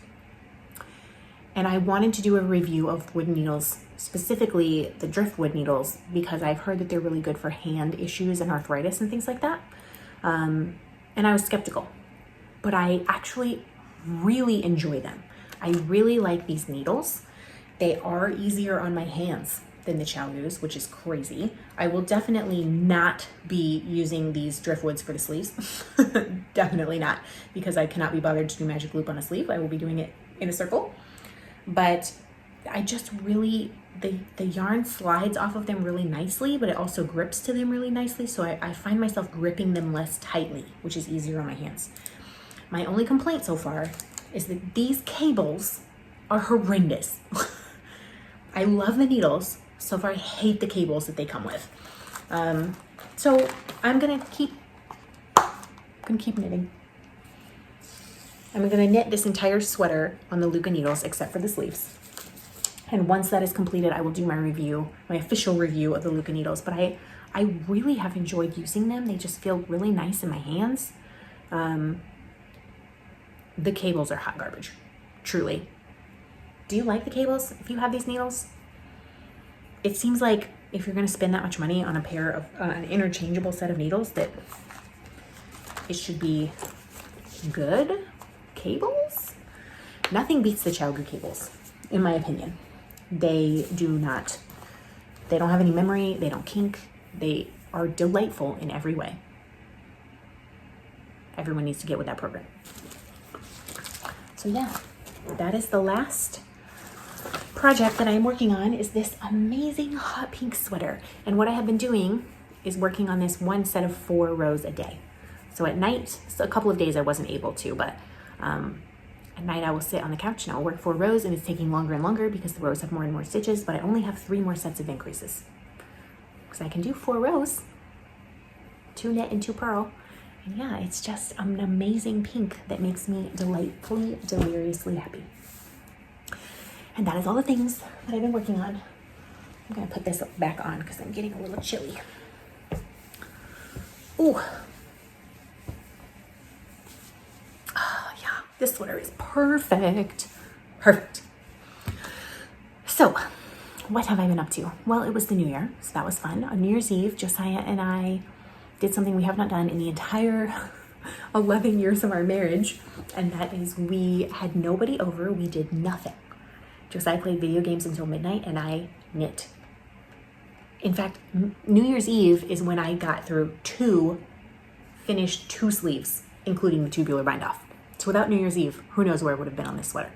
And I wanted to do a review of wooden needles, specifically the driftwood needles, because I've heard that they're really good for hand issues and arthritis and things like that. And I was skeptical, but I actually really enjoy them. I really like these needles. They are easier on my hands than the chow glues, which is crazy. I will definitely not be using these driftwoods for the sleeves. Definitely not, because I cannot be bothered to do magic loop on a sleeve. I will be doing it in a circle. But I just really, the yarn slides off of them really nicely, but it also grips to them really nicely. So I find myself gripping them less tightly, which is easier on my hands. My only complaint so far is that these cables are horrendous. I love the needles. So far, I hate the cables that they come with. So I'm gonna keep knitting. I'm gonna knit this entire sweater on the Luca needles except for the sleeves. And once that is completed, I will do my review, my official review of the Luca needles. But I really have enjoyed using them. They just feel really nice in my hands. The cables are hot garbage. truly. Do you like the cables if you have these needles? It seems like if you're going to spend that much money on a pair of an interchangeable set of needles, that it should be good cables. Nothing beats the Chowder cables, in my opinion. They don't have any memory, they don't kink, they are delightful in every way. Everyone needs to get with that program. So yeah, that is the last project that I'm working on, is this amazing hot pink sweater. And what I have been doing is working on this one set of 4 rows a day. So at night, so a couple of days I wasn't able to, but at night I will sit on the couch and I'll work 4 rows, and it's taking longer and longer because the rows have more and more stitches, but I only have 3 more sets of increases. Because I can do 4 rows, 2 knit and 2 purl. And yeah, it's just an amazing pink that makes me delightfully, deliriously happy. And that is all the things that I've been working on. I'm gonna put this back on because I'm getting a little chilly. Ooh. Oh yeah, this sweater is perfect. Perfect. So, what have I been up to? Well, it was the New Year, so that was fun. On New Year's Eve, Josiah and I did something we have not done in the entire 11 years of our marriage, and that is we had nobody over. We did nothing. Josiah played video games until midnight, and I knit. In fact, New Year's Eve is when I got through finished 2 sleeves, including the tubular bind off. So without New Year's Eve, who knows where I would have been on this sweater.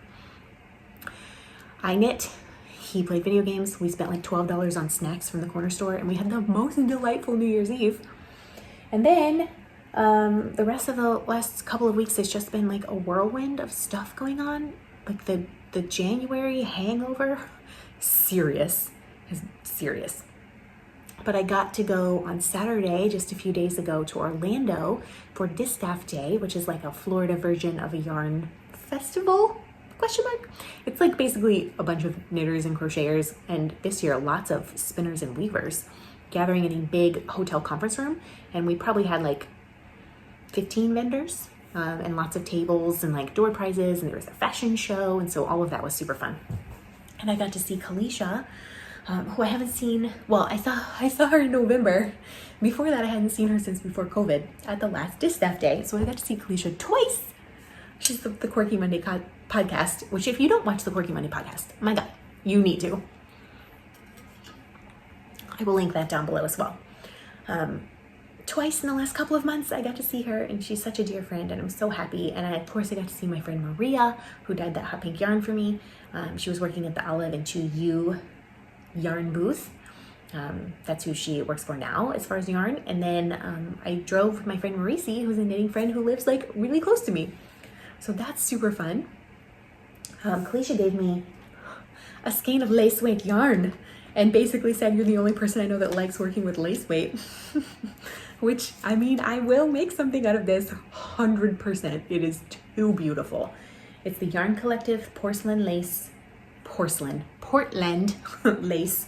I knit, he played video games, we spent like $12 on snacks from the corner store, and we had the most delightful New Year's Eve. And then the rest of the last couple of weeks has just been like a whirlwind of stuff going on. Like the January hangover, serious. But I got to go on Saturday, just a few days ago, to Orlando for Distaff Day, which is like a Florida version of a yarn festival, ? It's like basically a bunch of knitters and crocheters, and this year lots of spinners and weavers gathering in a big hotel conference room. And we probably had like 15 vendors and lots of tables and like door prizes, and there was a fashion show, and so all of that was super fun. And I got to see Caleisha, who I haven't seen. Well, I saw her in November. Before that, I hadn't seen her since before COVID at the last Distaff Day. So I got to see Caleisha twice. She's the Quirky Monday podcast, which if you don't watch the Quirky Monday podcast, my God, you need to. I will link that down below as well. Twice in the last couple of months, I got to see her, and she's such a dear friend, and I'm so happy. And of course, I got to see my friend Malia, who dyed that hot pink yarn for me. She was working at the Olive and 2U yarn booth. That's who she works for now as far as yarn. And then I drove with my friend Marisi, who's a knitting friend who lives like really close to me. So that's super fun. Caleisha gave me a skein of lace weight yarn and basically said, "You're the only person I know that likes working with lace weight." Which, I mean, I will make something out of this 100%. It is too beautiful. It's the Yarn Collective Portland lace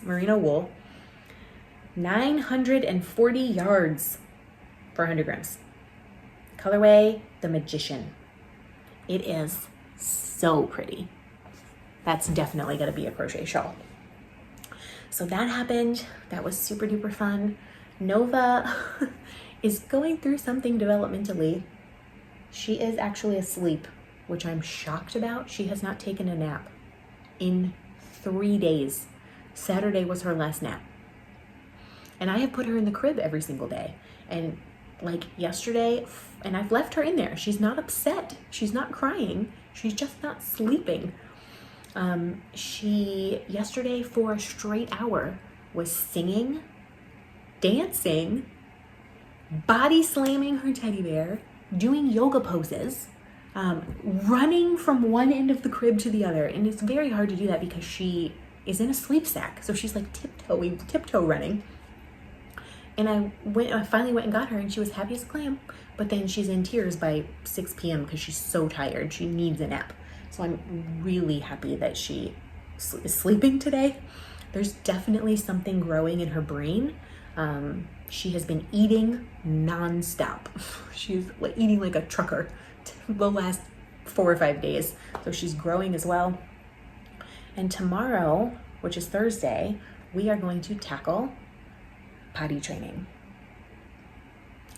merino wool. 940 yards for 100 grams. Colorway, the Magician. It is so pretty. That's definitely gonna be a crochet shawl. So that happened. That was super duper fun. Nova is going through something developmentally. She is actually asleep, which I'm shocked about. She has not taken a nap in 3 days. Saturday was her last nap. And I have put her in the crib every single day. And like yesterday, and I've left her in there. She's not upset. She's not crying. She's just not sleeping. She, yesterday for a straight hour, was singing, dancing, body slamming her teddy bear, doing yoga poses, running from one end of the crib to the other. And it's very hard to do that because she is in a sleep sack. So she's like tiptoe running. And I finally went and got her, and she was happy as a clam. But then she's in tears by 6 p.m. because she's so tired. She needs a nap. So I'm really happy that she is sleeping today. There's definitely something growing in her brain. She has been eating nonstop. She's eating like a trucker the last 4 or 5 days. So she's growing as well. And tomorrow, which is Thursday, we are going to tackle potty training.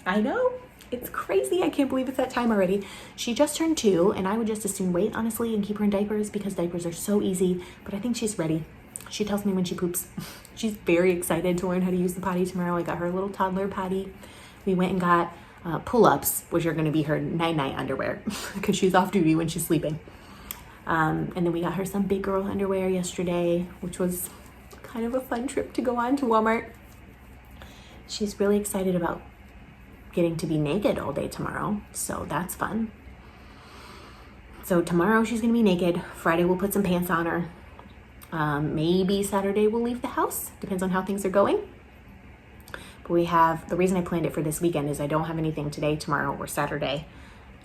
I know, it's crazy. I can't believe it's that time already. She just turned 2, and I would just as soon wait, honestly, and keep her in diapers because diapers are so easy, but I think she's ready. She tells me when she poops. She's very excited to learn how to use the potty tomorrow. I got her a little toddler potty. We went and got pull-ups, which are gonna be her night-night underwear because she's off duty when she's sleeping. And then we got her some big girl underwear yesterday, which was kind of a fun trip to go on to Walmart. She's really excited about getting to be naked all day tomorrow, so that's fun. So tomorrow she's gonna be naked. Friday we'll put some pants on her. Maybe Saturday we'll leave the house, depends on how things are going. But we have, the reason I planned it for this weekend is I don't have anything today, tomorrow, or Saturday.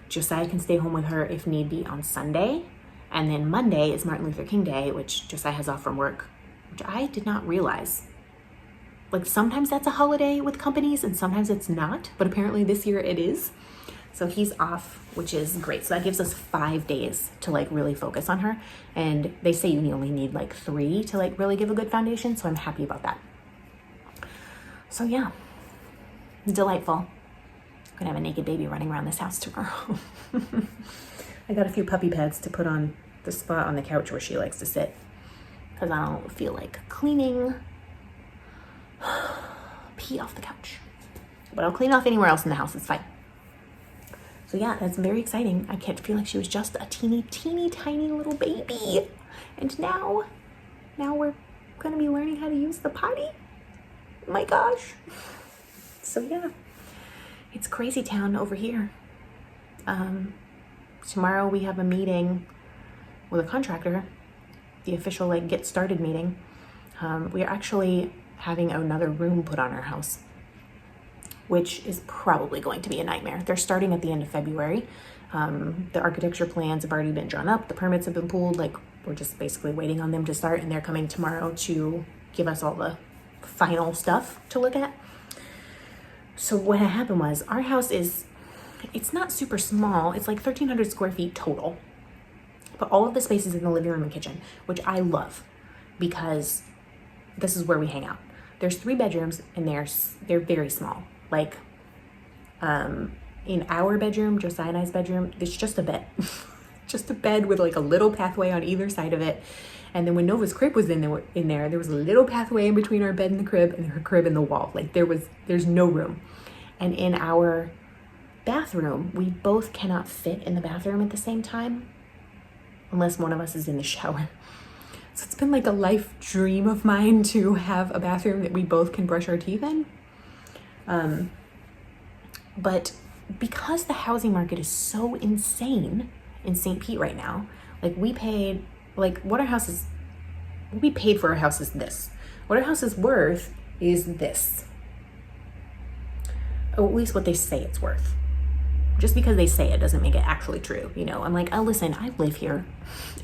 Josiah can stay home with her if need be on Sunday. And then Monday is Martin Luther King Day, which Josiah has off from work, which I did not realize. Like sometimes that's a holiday with companies and sometimes it's not, but apparently this year it is. So he's off, which is great. So that gives us 5 days to like really focus on her. And they say you only need like 3 to like really give a good foundation. So I'm happy about that. So yeah, delightful. I'm gonna have a naked baby running around this house tomorrow. I got a few puppy pads to put on the spot on the couch where she likes to sit because I don't feel like cleaning pee off the couch. But I'll clean off anywhere else in the house, it's fine. So yeah, that's very exciting. I can't feel like she was just a teeny tiny little baby. And now we're gonna be learning how to use the potty. Oh my gosh. So yeah, it's crazy town over here. Tomorrow we have a meeting with a contractor, the official like get started meeting. We are actually having another room put on our house, which is probably going to be a nightmare. They're starting at the end of February. The architecture plans have already been drawn up. The permits have been pulled. Like we're just basically waiting on them to start, and they're coming tomorrow to give us all the final stuff to look at. So what had happened was our house it's not super small. It's like 1,300 square feet total, but all of the space is in the living room and kitchen, which I love because this is where we hang out. There's 3 bedrooms and they're very small. Like in our bedroom, Josiah and I's bedroom, there's just a bed, just a bed with like a little pathway on either side of it. And then when Nova's crib was in there was a little pathway in between our bed and the crib and her crib and the wall. Like there's no room. And in our bathroom, we both cannot fit in the bathroom at the same time unless one of us is in the shower. So it's been like a life dream of mine to have a bathroom that we both can brush our teeth in. But because the housing market is so insane in St. Pete right now, like we paid, like what we paid for our house is this. What our house is worth is this. Or at least what they say it's worth. Just because they say it doesn't make it actually true, you know? I'm like, oh, listen, I live here.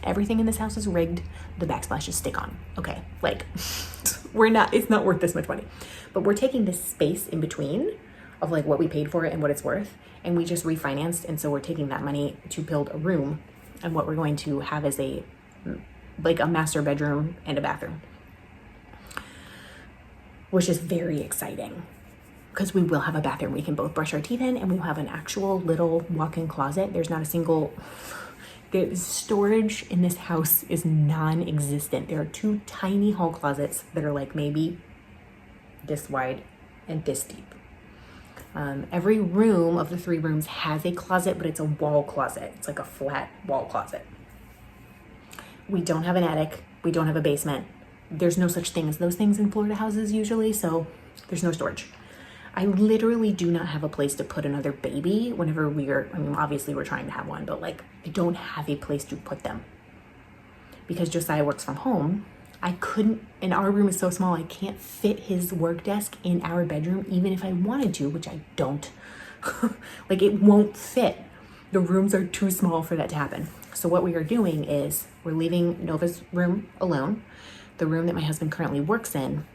Everything in this house is rigged. The backsplashes stick on. Okay, like, it's not worth this much money. But we're taking this space in between of like what we paid for it and what it's worth, and we just refinanced, and so we're taking that money to build a room, and what we're going to have is a master bedroom and a bathroom, which is very exciting. Because we will have a bathroom we can both brush our teeth in, and we'll have an actual little walk-in closet. There's not a single, the storage in this house is non-existent. There are 2 tiny hall closets that are like maybe this wide and this deep. Every room of the 3 rooms has a closet, but it's a wall closet. It's like a flat wall closet. We don't have an attic. We don't have a basement. There's no such thing as those things in Florida houses usually, so there's no storage. I literally do not have a place to put another baby whenever obviously we're trying to have one, but like I don't have a place to put them. Because Josiah works from home, I couldn't, and our room is so small, I can't fit his work desk in our bedroom, even if I wanted to, which I don't. Like it won't fit. The rooms are too small for that to happen. So what we are doing is we're leaving Nova's room alone. The room that my husband currently works in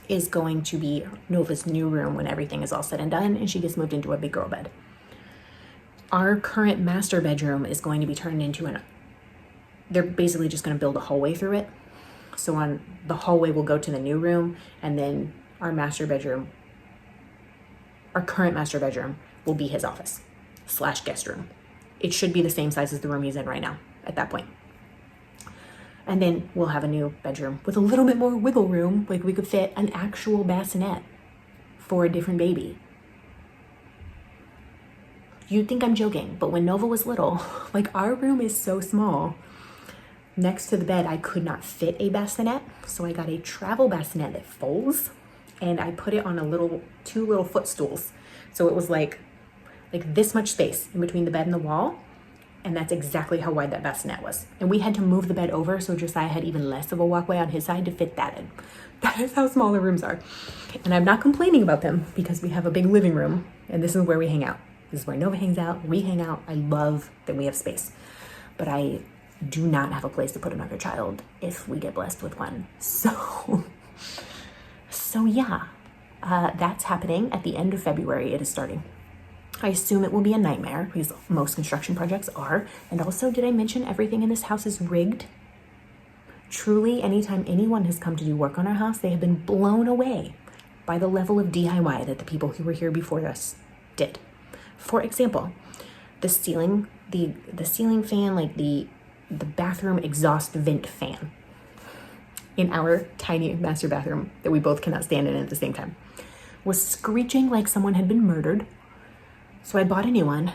is going to be Nova's new room when everything is all said and done and she gets moved into a big girl bed. Our current master bedroom is going to be turned into they're basically just going to build a hallway through it. So on the hallway will go to the new room, and then our current master bedroom will be his office / guest room. It should be the same size as the room he's in right now at that point. And then we'll have a new bedroom with a little bit more wiggle room. Like we could fit an actual bassinet for a different baby. You'd think I'm joking, but when Nova was little, like our room is so small. Next to the bed, I could not fit a bassinet. So I got a travel bassinet that folds, and I put it on two little footstools. So it was like this much space in between the bed and the wall. And that's exactly how wide that bassinet was. And we had to move the bed over so Josiah had even less of a walkway on his side to fit that in. That is how small the rooms are. And I'm not complaining about them because we have a big living room, and this is where we hang out. This is where Nova hangs out, we hang out. I love that we have space. But I do not have a place to put another child if we get blessed with one. So yeah, that's happening at the end of February. It is starting. I assume it will be a nightmare because most construction projects are. And also, did I mention everything in this house is rigged? Truly, anytime anyone has come to do work on our house, they have been blown away by the level of DIY that the people who were here before us did. For example, the ceiling fan, like the bathroom exhaust vent fan in our tiny master bathroom that we both cannot stand in at the same time, was screeching like someone had been murdered. So I bought a new one,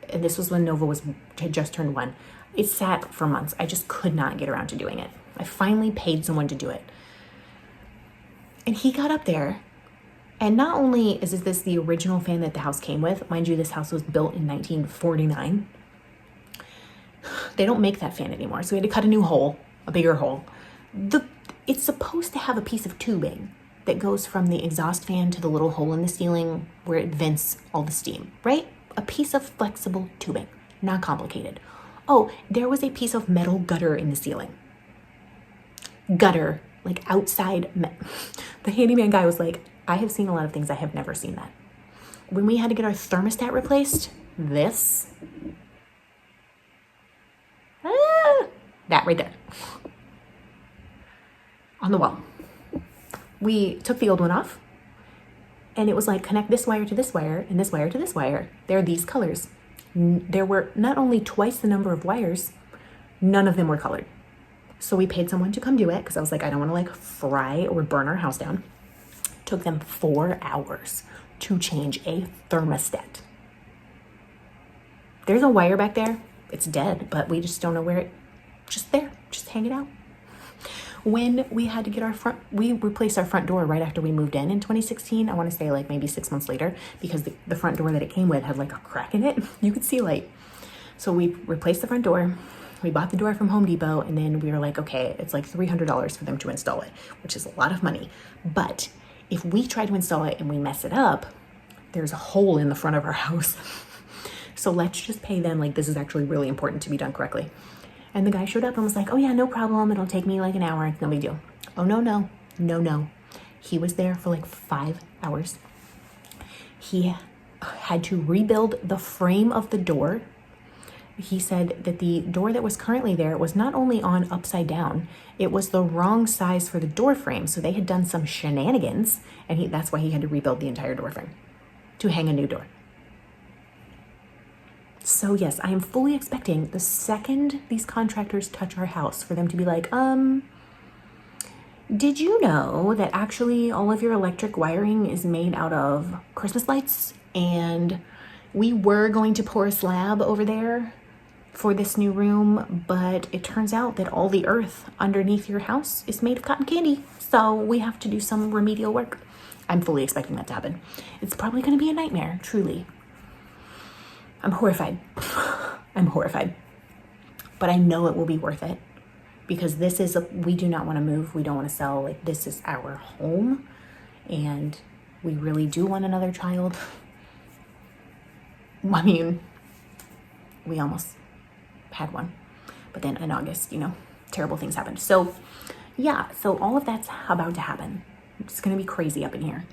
and this was when Nova had just turned 1. It sat for months. I just could not get around to doing it. I finally paid someone to do it. And he got up there, and not only is this the original fan that the house came with, mind you, this house was built in 1949. They don't make that fan anymore, so we had to cut a new hole, a bigger hole. It's supposed to have a piece of tubing that goes from the exhaust fan to the little hole in the ceiling where it vents all the steam, right? A piece of flexible tubing, not complicated. Oh, there was a piece of metal gutter in the ceiling. Gutter, like outside. The handyman guy was like, I have seen a lot of things, I have never seen that. When we had to get our thermostat replaced, that right there, on the wall. We took the old one off, and it was like, connect this wire to this wire and this wire to this wire. They're these colors. There were not only twice the number of wires, none of them were colored. So we paid someone to come do it because I was like, I don't want to like fry or burn our house down. Took them 4 hours to change a thermostat. There's a wire back there. It's dead, but we just don't know where just there, just hang it out. When we had to get we replaced our front door right after we moved in 2016. I want to say like maybe 6 months later, because the front door that it came with had like a crack in it. You could see light. So we replaced the front door. We bought the door from Home Depot, and then we were like, okay, it's like $300 for them to install it, which is a lot of money. But if we try to install it and we mess it up, there's a hole in the front of our house. So let's just pay them like this is actually really important to be done correctly. And the guy showed up and was like, oh yeah, no problem. It'll take me like an hour. It's no big deal. Oh, no. He was there for like 5 hours. He had to rebuild the frame of the door. He said that the door that was currently there was not only on upside down, it was the wrong size for the door frame. So they had done some shenanigans, and that's why he had to rebuild the entire door frame to hang a new door. So yes, I am fully expecting the second these contractors touch our house for them to be like, did you know that actually all of your electric wiring is made out of Christmas lights? And we were going to pour a slab over there for this new room, but it turns out that all the earth underneath your house is made of cotton candy. So we have to do some remedial work. I'm fully expecting that to happen. It's probably going to be a nightmare, truly. I'm horrified. But I know it will be worth it because we do not want to move. We don't want to sell. Like, this is our home, and we really do want another child. I mean, we almost had one, but then in August, terrible things happened. So yeah, so all of that's about to happen. It's going to be crazy up in here.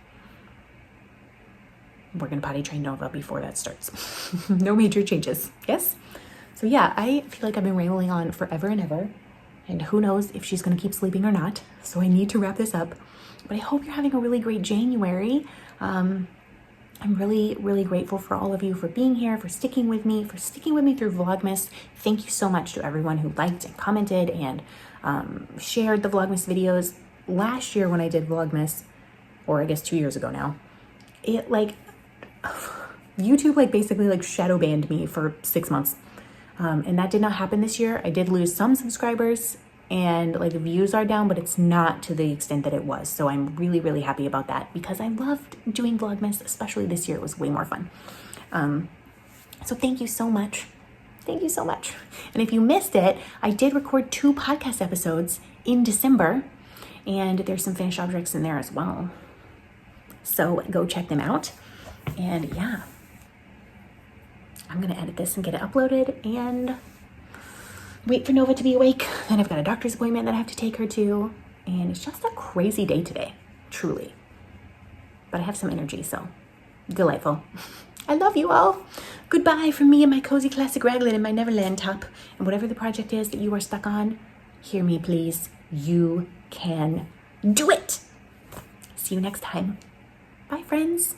we're gonna potty train Nova before that starts. No major changes, yes? So yeah, I feel like I've been rambling on forever and ever, and who knows if she's gonna keep sleeping or not, so I need to wrap this up. But I hope you're having a really great January. I'm really, really grateful for all of you for being here, for sticking with me through Vlogmas. Thank you so much to everyone who liked and commented and shared the Vlogmas videos. Last year when I did Vlogmas, or I guess 2 years ago now, it like, YouTube like basically like shadow banned me for 6 months. And that did not happen this year. I did lose some subscribers and like the views are down, but it's not to the extent that it was. So I'm really, really happy about that because I loved doing Vlogmas, especially this year. It was way more fun. So thank you so much. Thank you so much. And if you missed it, I did record 2 podcast episodes in December, and there's some finished objects in there as well. So go check them out. And yeah, I'm gonna edit this and get it uploaded and wait for Nova to be awake. Then I've got a doctor's appointment that I have to take her to. And it's just a crazy day today, truly. But I have some energy, so delightful. I love you all. Goodbye from me and my cozy classic raglan and my Neverland top. And whatever the project is that you are stuck on, hear me please. You can do it. See you next time. Bye, friends.